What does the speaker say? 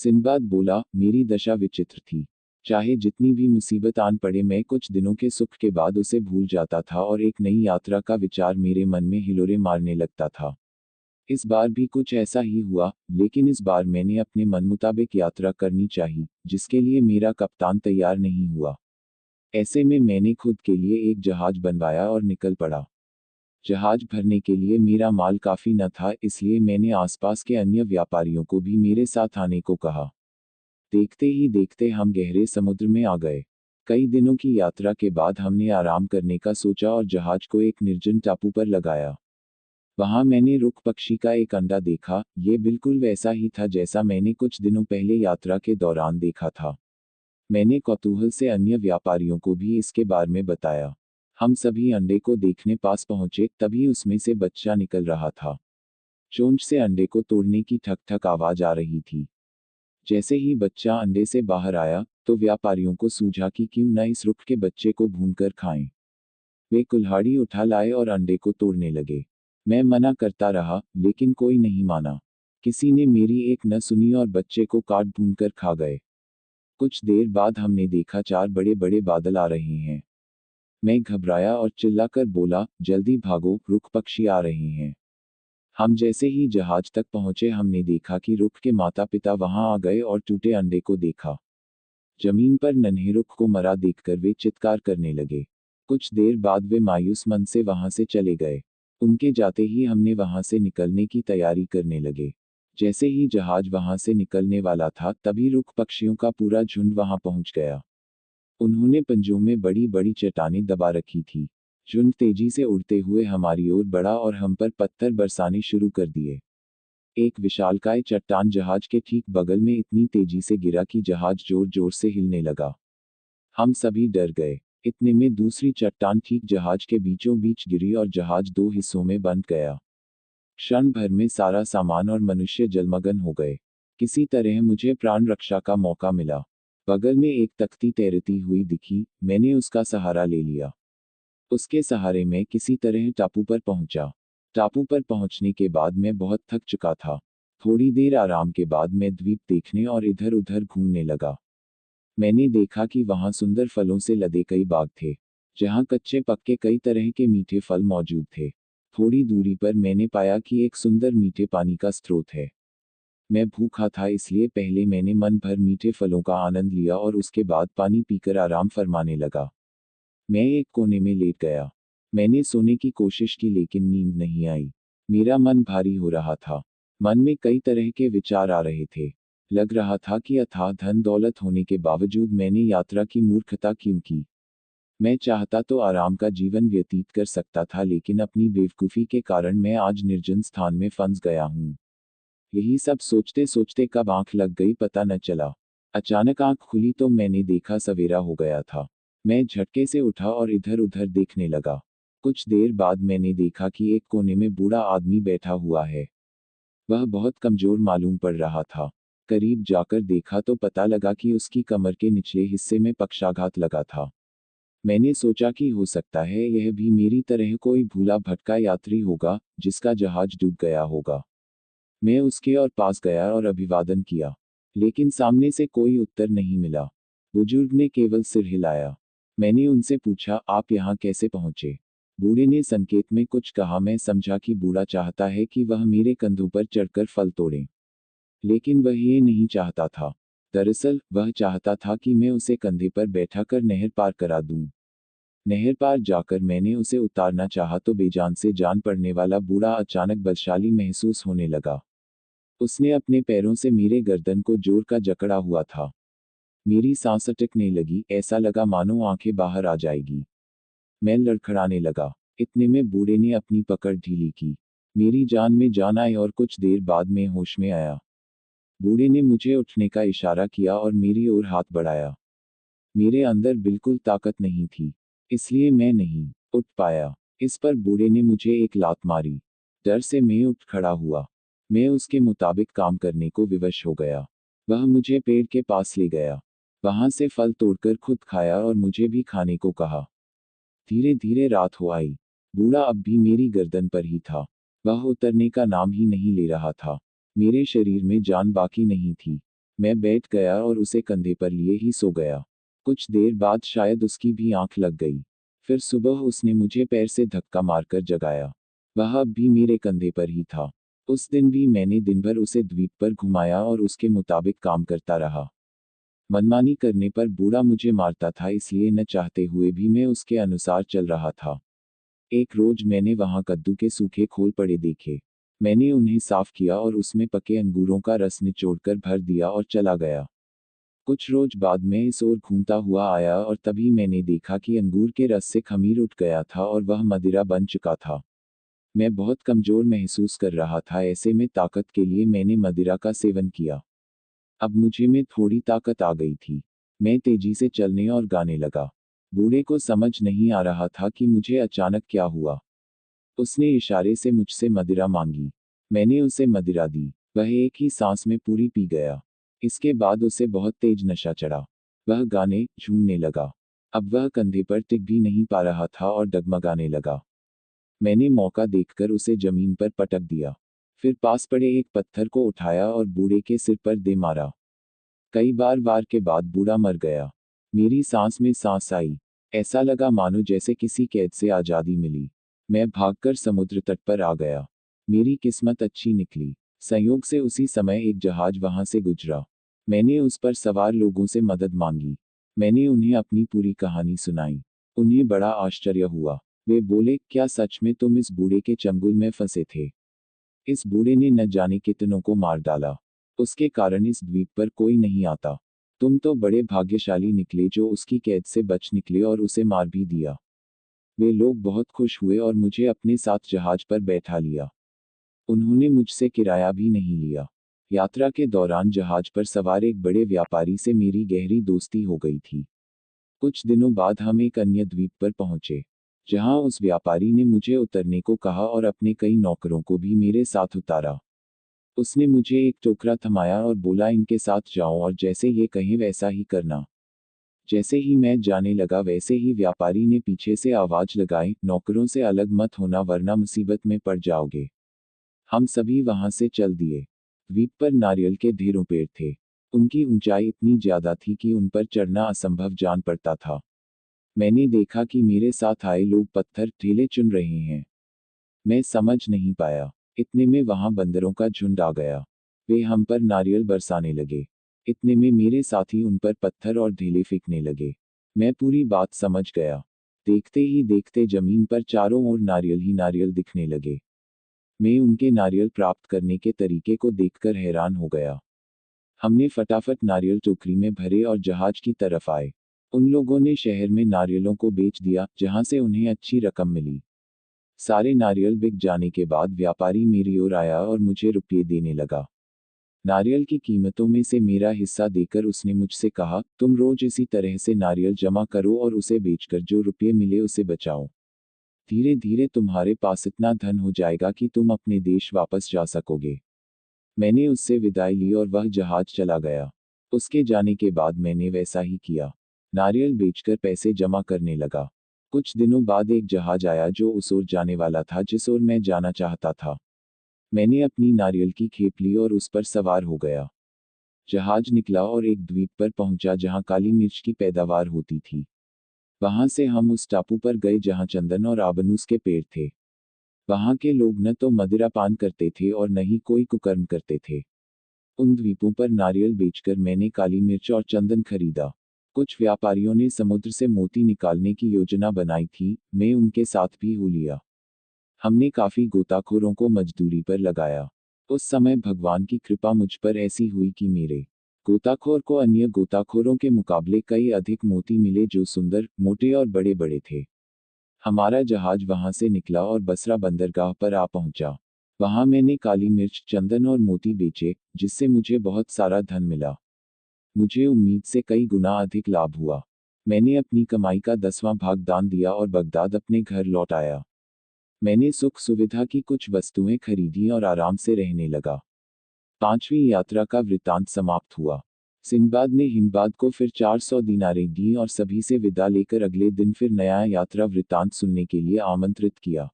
Sinbad बोला, मेरी दशा विचित्र थी। चाहे जितनी भी मुसीबत आन पड़े मैं कुछ दिनों के सुख के बाद उसे भूल जाता था और एक नई यात्रा का विचार मेरे मन में हिलोरे मारने लगता था। इस बार भी कुछ ऐसा ही हुआ, लेकिन इस बार मैंने अपने मन मुताबिक यात्रा करनी चाहिए, जिसके लिए मेरा कप्तान तैयार नहीं हुआ। ऐसे में मैंने खुद के लिए एक जहाज बनवाया और निकल पड़ा। जहाज भरने के लिए मेरा माल काफी न था, इसलिए मैंने आसपास के अन्य व्यापारियों को भी मेरे साथ आने को कहा। देखते ही देखते हम गहरे समुद्र में आ गए। कई दिनों की यात्रा के बाद हमने आराम करने का सोचा और जहाज को एक निर्जन टापू पर लगाया। वहां मैंने रुक पक्षी का एक अंडा देखा, ये बिल्कुल वैसा ही था जैसा मैंने कुछ दिनों पहले यात्रा के दौरान देखा था। मैंने कौतूहल से अन्य व्यापारियों को भी इसके बारे में बताया। हम सभी अंडे को देखने पास पहुंचे, तभी उसमें से बच्चा निकल रहा था। चोंच से अंडे को तोड़ने की ठक ठक आवाज आ रही थी। जैसे ही बच्चा अंडे से बाहर आया, तो व्यापारियों को सूझा कि क्यों न इस रुख के बच्चे को भूनकर खाएं। वे कुल्हाड़ी उठा लाए और अंडे को तोड़ने लगे। मैं मना करता रहा, लेकिन कोई नहीं माना। किसी ने मेरी एक न सुनी और बच्चे को काट भूनकर खा गए। कुछ देर बाद हमने देखा 4 बड़े बड़े बादल आ रहे हैं। मैं घबराया और चिल्लाकर बोला, जल्दी भागो, रुख पक्षी आ रहे हैं। हम जैसे ही जहाज तक पहुंचे हमने देखा कि रुख के माता पिता वहां आ गए और टूटे अंडे को देखा। जमीन पर नन्हे रुख को मरा देखकर वे चित्कार करने लगे। कुछ देर बाद वे मायूस मन से वहां से चले गए। उनके जाते ही हमने वहां से निकलने की तैयारी करने लगे। जैसे ही जहाज वहां से निकलने वाला था, तभी रुख पक्षियों का पूरा झुंड वहां पहुंच गया। उन्होंने पंजों में बड़ी बड़ी चट्टानें दबा रखी थी। झुंड तेजी से उड़ते हुए हमारी ओर बढ़ा और हम पर पत्थर बरसाने शुरू कर दिए। एक विशालकाय चट्टान जहाज के ठीक बगल में इतनी तेजी से गिरा कि जहाज जोर जोर से हिलने लगा। हम सभी डर गए। इतने में दूसरी चट्टान ठीक जहाज के बीचों बीच गिरी और जहाज 2 हिस्सों में बंट गया। क्षण भर में सारा सामान और मनुष्य जलमग्न हो गए। किसी तरह मुझे प्राण रक्षा का मौका मिला। बगल में एक तख्ती तैरती हुई दिखी, मैंने उसका सहारा ले लिया। उसके सहारे में किसी तरह टापू पर पहुंचा। टापू पर पहुंचने के बाद मैं बहुत थक चुका था। थोड़ी देर आराम के बाद मैं द्वीप देखने और इधर उधर घूमने लगा। मैंने देखा कि वहां सुंदर फलों से लदे कई बाग थे, जहां कच्चे पक्के कई तरह के मीठे फल मौजूद थे। थोड़ी दूरी पर मैंने पाया कि एक सुंदर मीठे पानी का स्रोत है। मैं भूखा था, इसलिए पहले मैंने मन भर मीठे फलों का आनंद लिया और उसके बाद पानी पीकर आराम फरमाने लगा। मैं एक कोने में लेट गया। मैंने सोने की कोशिश की लेकिन नींद नहीं आई। मेरा मन भारी हो रहा था। मन में कई तरह के विचार आ रहे थे। लग रहा था कि अथाह धन दौलत होने के बावजूद मैंने यात्रा की मूर्खता क्यों की। मैं चाहता तो आराम का जीवन व्यतीत कर सकता था, लेकिन अपनी बेवकूफ़ी के कारण मैं आज निर्जन स्थान में फंस गया हूँ। यही सब सोचते सोचते कब आंख लग गई पता न चला। अचानक आंख खुली तो मैंने देखा सवेरा हो गया था। मैं झटके से उठा और इधर उधर देखने लगा। कुछ देर बाद मैंने देखा कि एक कोने में बूढ़ा आदमी बैठा हुआ है। वह बहुत कमजोर मालूम पड़ रहा था। करीब जाकर देखा तो पता लगा कि उसकी कमर के निचले हिस्से में पक्षाघात लगा था। मैंने सोचा कि हो सकता है यह भी मेरी तरह कोई भूला भटका यात्री होगा, जिसका जहाज डूब गया होगा। मैं उसके और पास गया और अभिवादन किया, लेकिन सामने से कोई उत्तर नहीं मिला। बुजुर्ग ने केवल सिर हिलाया। मैंने उनसे पूछा, आप यहाँ कैसे पहुँचे? बूढ़े ने संकेत में कुछ कहा। मैं समझा कि बूढ़ा चाहता है कि वह मेरे कंधों पर चढ़कर फल तोड़े, लेकिन वह ये नहीं चाहता था। दरअसल वह चाहता था कि मैं उसे कंधे पर बैठाकर नहर पार करा दूं। नहर पार जाकर मैंने उसे उतारना चाहा तो बेजान से जान पड़ने वाला बूढ़ा अचानक बलशाली महसूस होने लगा। उसने अपने पैरों से मेरे गर्दन को जोर का जकड़ा हुआ था। मेरी सांस अटकने लगी, ऐसा लगा मानो आंखें बाहर आ जाएगी। मैं लड़खड़ाने लगा। इतने में बूढ़े ने अपनी पकड़ ढीली की। मेरी जान में जान आई और कुछ देर बाद मैं होश में आया। बूढ़े ने मुझे उठने का इशारा किया और मेरी ओर हाथ बढ़ाया। मेरे अंदर बिल्कुल ताकत नहीं थी, इसलिए मैं नहीं उठ पाया। इस पर बूढ़े ने मुझे एक लात मारी। डर से मैं उठ खड़ा हुआ। मैं उसके मुताबिक काम करने को विवश हो गया। वह मुझे पेड़ के पास ले गया। वहां से फल तोड़कर खुद खाया और मुझे भी खाने को कहा। धीरे धीरे रात हो आई। बूढ़ा अब भी मेरी गर्दन पर ही था। वह उतरने का नाम ही नहीं ले रहा था। मेरे शरीर में जान बाकी नहीं थी। मैं बैठ गया और उसे कंधे पर लिए ही सो गया। कुछ देर बाद शायद उसकी भी आंख लग गई। फिर सुबह उसने मुझे पैर से धक्का मारकर जगाया। वह अब भी मेरे कंधे पर ही था। उस दिन भी मैंने दिन भर उसे द्वीप पर घुमाया और उसके मुताबिक काम करता रहा। मनमानी करने पर बूढ़ा मुझे मारता था, इसलिए न चाहते हुए भी मैं उसके अनुसार चल रहा था। एक रोज मैंने वहां कद्दू के सूखे खोल पड़े देखे। मैंने उन्हें साफ किया और उसमें पके अंगूरों का रस निचोड़कर भर दिया और चला गया। कुछ रोज बाद मैं इस ओर घूमता हुआ आया और तभी मैंने देखा कि अंगूर के रस से खमीर उठ गया था और वह मदिरा बन चुका था। मैं बहुत कमजोर महसूस कर रहा था, ऐसे में ताकत के लिए मैंने मदिरा का सेवन किया। अब मुझे में थोड़ी ताकत आ गई थी। मैं तेजी से चलने और गाने लगा। बूढ़े को समझ नहीं आ रहा था कि मुझे अचानक क्या हुआ। उसने इशारे से मुझसे मदिरा मांगी। मैंने उसे मदिरा दी। वह एक ही सांस में पूरी पी गया। इसके बाद उसे बहुत तेज नशा चढ़ा। वह गाने झूमने लगा। अब वह कंधे पर टिक भी नहीं पा रहा था और डगमगाने लगा। मैंने मौका देखकर उसे जमीन पर पटक दिया। फिर पास पड़े एक पत्थर को उठाया और बूढ़े के सिर पर दे मारा। कई बार वार के बाद बूढ़ा मर गया। मेरी सांस में सांस आई। ऐसा लगा मानो जैसे किसी कैद से आजादी मिली। मैं भागकर समुद्र तट पर आ गया। मेरी किस्मत अच्छी निकली। संयोग से उसी समय एक जहाज वहां से गुजरा। मैंने उस पर सवार लोगों से मदद मांगी। मैंने उन्हें अपनी पूरी कहानी सुनाई। उन्हें बड़ा आश्चर्य हुआ। वे बोले, क्या सच में तुम इस बूढ़े के चंगुल में फंसे थे? इस बूढ़े ने न जाने कितनों को मार डाला। उसके कारण इस द्वीप पर कोई नहीं आता। तुम तो बड़े भाग्यशाली निकले जो उसकी कैद से बच निकले और उसे मार भी दिया। वे लोग बहुत खुश हुए और मुझे अपने साथ जहाज पर बैठा लिया। उन्होंने मुझसे किराया भी नहीं लिया। यात्रा के दौरान जहाज पर सवार एक बड़े व्यापारी से मेरी गहरी दोस्ती हो गई थी। कुछ दिनों बाद हम एक अन्य द्वीप पर पहुंचे, जहां उस व्यापारी ने मुझे उतरने को कहा और अपने कई नौकरों को भी मेरे साथ उतारा। उसने मुझे एक टोकरा थमाया और बोला, इनके साथ जाओ और जैसे ये कहें वैसा ही करना। जैसे ही मैं जाने लगा वैसे ही व्यापारी ने पीछे से आवाज लगाई, नौकरों से अलग मत होना वरना मुसीबत में पड़ जाओगे। हम सभी वहां से चल दिए। द्वीप पर नारियल के ढेरों पेड़ थे। उनकी ऊंचाई इतनी ज्यादा थी कि उन पर चढ़ना असंभव जान पड़ता था। मैंने देखा कि मेरे साथ आए लोग पत्थर ढेले चुन रहे हैं। मैं समझ नहीं पाया। इतने में वहां बंदरों का झुंड आ गया। वे हम पर नारियल बरसाने लगे। इतने में मेरे साथी उन पर पत्थर और ढेले फेंकने लगे। मैं पूरी बात समझ गया। देखते ही देखते जमीन पर चारों ओर नारियल ही नारियल दिखने लगे। मैं उनके नारियल प्राप्त करने के तरीके को देखकर हैरान हो गया। हमने फटाफट नारियल टोकरी में भरे और जहाज की तरफ आए। उन लोगों ने शहर में नारियलों को बेच दिया, जहां से उन्हें अच्छी रकम मिली। सारे नारियल बिक जाने के बाद व्यापारी मेरी ओर आया और मुझे रुपये देने लगा। नारियल की कीमतों में से मेरा हिस्सा देकर उसने मुझसे कहा, तुम रोज इसी तरह से नारियल जमा करो और उसे बेचकर जो रुपये मिले उसे बचाओ। धीरे धीरे तुम्हारे पास इतना धन हो जाएगा कि तुम अपने देश वापस जा सकोगे। मैंने उससे विदाई ली और वह जहाज चला गया। उसके जाने के बाद मैंने वैसा ही किया। नारियल बेचकर पैसे जमा करने लगा। कुछ दिनों बाद एक जहाज आया जो उस ओर जाने वाला था जिस ओर मैं जाना चाहता था। मैंने अपनी नारियल की खेप ली और उस पर सवार हो गया। जहाज निकला और एक द्वीप पर पहुंचा जहां काली मिर्च की पैदावार होती थी। वहां से हम उस टापू पर गए जहां चंदन और आबनूस के पेड़ थे। वहां के लोग न तो मदिरा पान करते थे और न ही कोई कुकर्म करते थे। उन द्वीपों पर नारियल बेचकर मैंने काली मिर्च और चंदन खरीदा। कुछ व्यापारियों ने समुद्र से मोती निकालने की योजना बनाई थी, मैं उनके साथ भी हो लिया। हमने काफी गोताखोरों को मजदूरी पर लगाया। उस समय भगवान की कृपा मुझ पर ऐसी हुई कि मेरे गोताखोर को अन्य गोताखोरों के मुकाबले कई अधिक मोती मिले जो सुंदर, मोटे और बड़े बड़े थे। हमारा जहाज वहां से निकला और बसरा बंदरगाह पर आ पहुंचा। वहां मैंने काली मिर्च, चंदन और मोती बेचे, जिससे मुझे बहुत सारा धन मिला। मुझे उम्मीद से कई गुना अधिक लाभ हुआ। मैंने अपनी कमाई का 10वां भाग दान दिया और बगदाद अपने घर लौट आया। मैंने सुख सुविधा की कुछ वस्तुएं खरीदी और आराम से रहने लगा। 5वीं यात्रा का वृत्तांत समाप्त हुआ। सिंदबाद ने हिंदबाद को फिर 400 दीनारें दी और सभी से विदा लेकर अगले दिन फिर नया यात्रा वृत्तांत सुनने के लिए आमंत्रित किया।